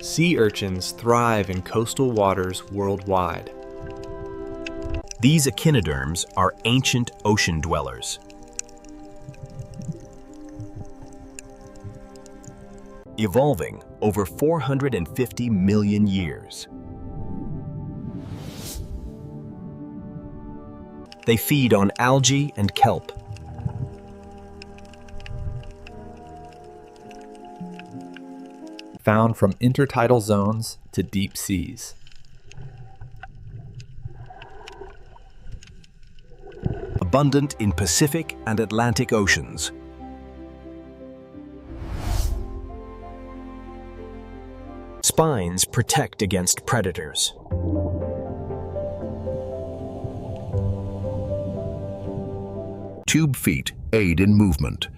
Sea urchins thrive in coastal waters worldwide. These echinoderms are ancient ocean dwellers. Evolving over 450 million years. They feed on algae and kelp. Found from intertidal zones to deep seas. Abundant in Pacific and Atlantic oceans. Spines protect against predators. Tube feet aid in movement.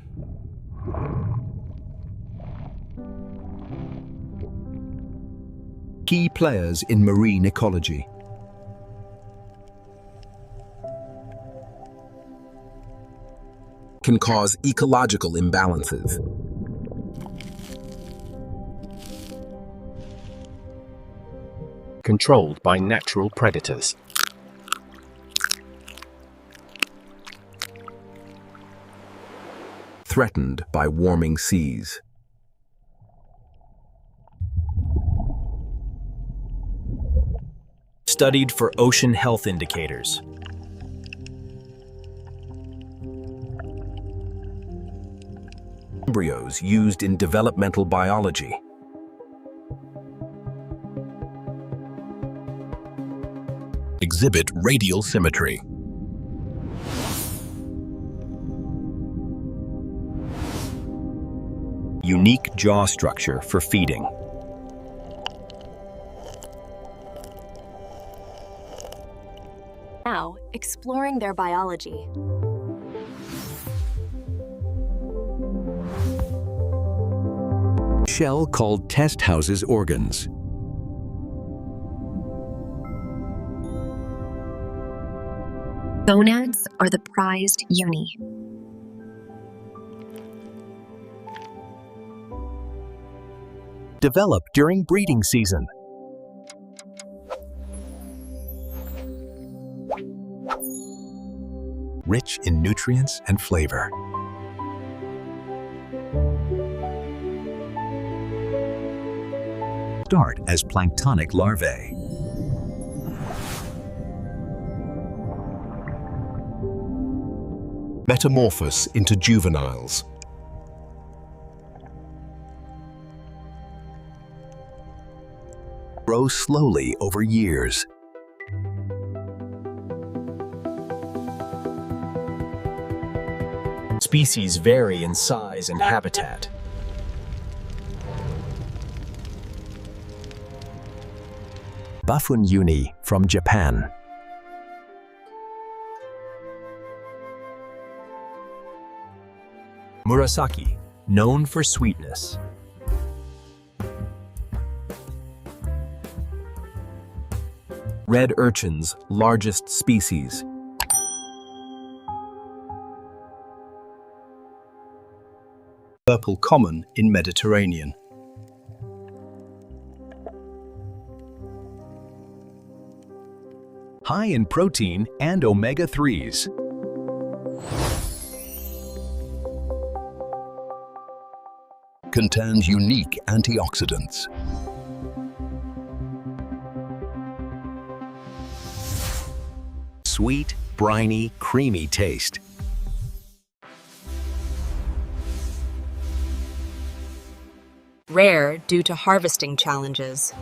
Key players in marine ecology. Can cause ecological imbalances. Controlled by natural predators. Threatened by warming seas. Studied for ocean health indicators. Embryos used in developmental biology. Exhibit radial symmetry. Unique jaw structure for feeding. Now, exploring their biology. Shell called test houses organs. Gonads are the prized uni. Develop during breeding season. Rich in nutrients and flavor. Start as planktonic larvae. Metamorphose into juveniles. Grow slowly over years. Species vary in size and habitat. Buffoon uni from Japan. Murasaki, known for sweetness. Red urchins, largest species. Purple common in Mediterranean. High in protein and omega-3s. Contains unique antioxidants. Sweet, briny, creamy taste. Rare due to harvesting challenges.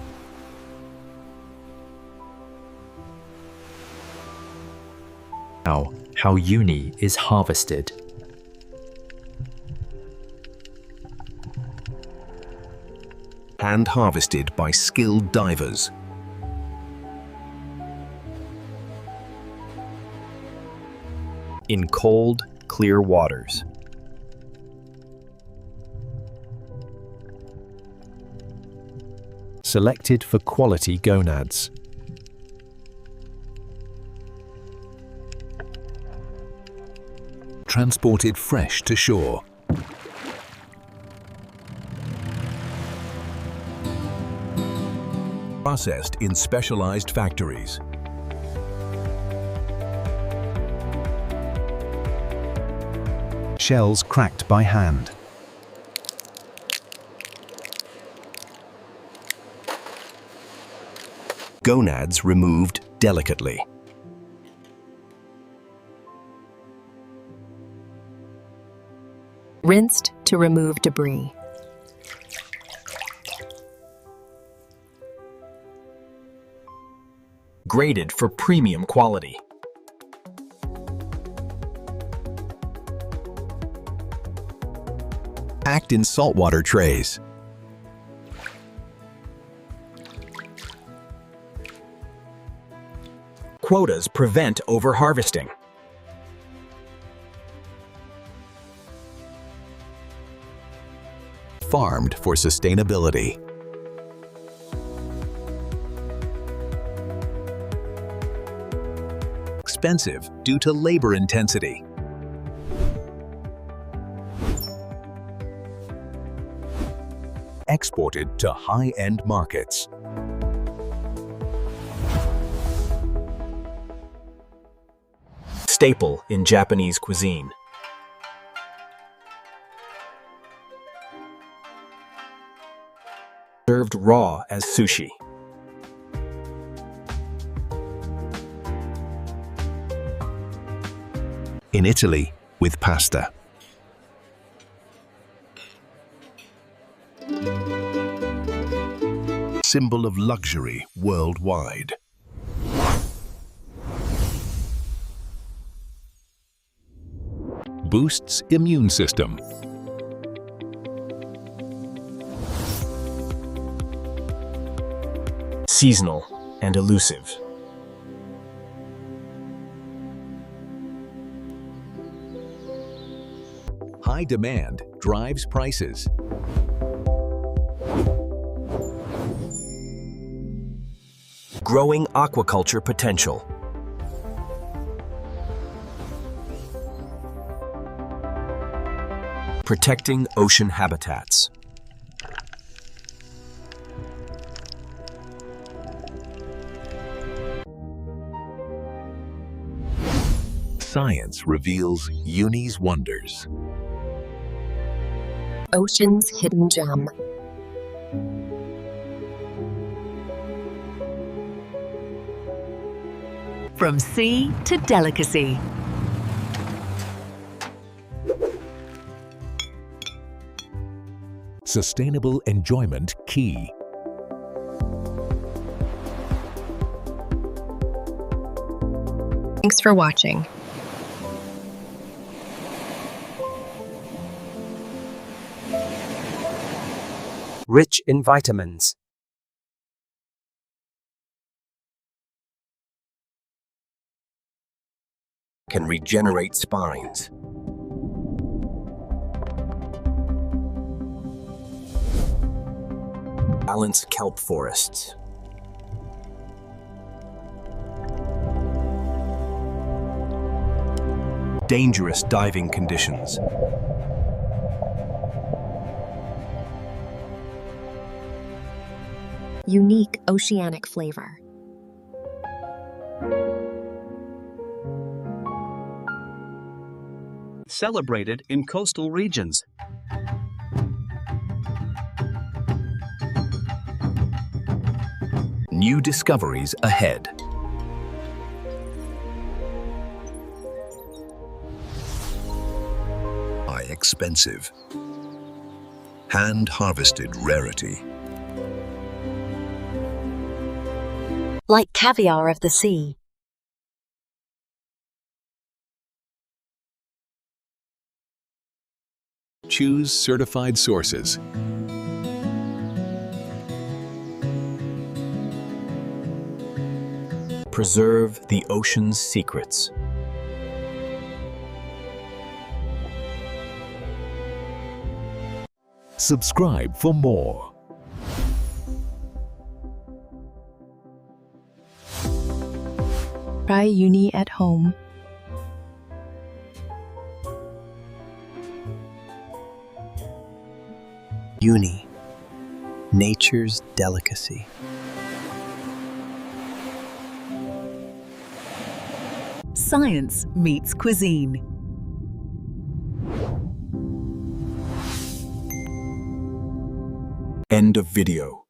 How uni is harvested. Hand harvested by skilled divers. In cold, clear waters. Selected for quality gonads. Transported fresh to shore. processed in specialized factories. Shells cracked by hand. Gonads removed delicately. Rinsed to remove debris. Graded for premium quality. Packed in saltwater trays. Quotas prevent overharvesting. Farmed for sustainability. Expensive due to labor intensity. Exported to high-end markets. Staple in Japanese cuisine. Served raw as sushi. In Italy, with pasta. Symbol of luxury worldwide. Boosts immune system. Seasonal and elusive. High demand drives prices. Growing aquaculture potential. Protecting ocean habitats. Science reveals Uni's wonders. Ocean's hidden gem. From sea to delicacy. Sustainable enjoyment key. Thanks for watching. Rich in vitamins. Can regenerate spines. Balance kelp forests. Dangerous diving conditions. Unique oceanic flavor. Celebrated in coastal regions. New discoveries ahead. Expensive. Hand-harvested rarity. Like caviar of the sea. Choose certified sources. Preserve the ocean's secrets. Subscribe for more. Try Uni at home. Uni, nature's delicacy. science meets cuisine. End of video.